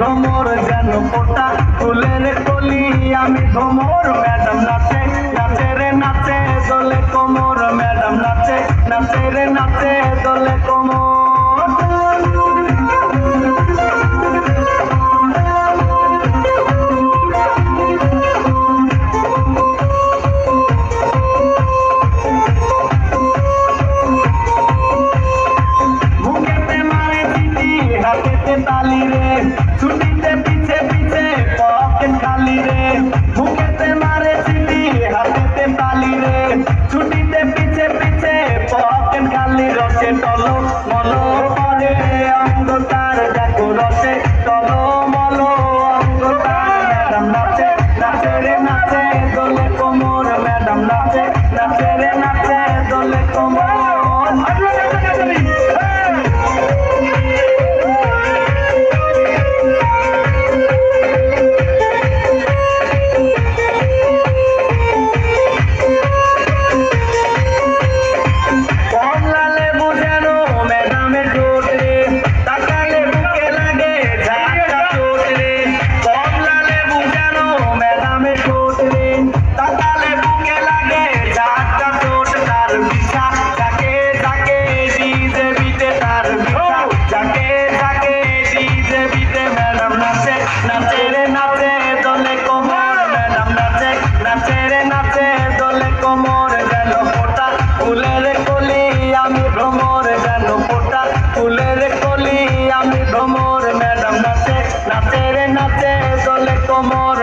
ভ্রমর যেন ফোটা ফুলের কলি আমি ভ্রমর ম্যাডাম নাচে নাচে রে নাচে দোলে কোমর ম্যাডাম নাচে নাচে রে নাচে দোলে কোমর ताली रे छुट्टीते पीछे पीछे पॉकेट खाली रे मुखेते मारे सीटी हाथेते ताली रे छुट्टीते पीछे पीछे पॉकेट खाली रसे टलो मलो करे अंगतार देखो रसे टलो मलो अंगतार मैडम नाचे नाचे रे नाचे दोले कोमर मैडम नाचे नाचे रे नाचे दोले कोमर ফুলের কলি আমি ভ্রমর যেন ফোটা ফুলের কলি আমি ভ্রমর ম্যাডাম নাচে নাচে রে নাচে দোলে কোমর।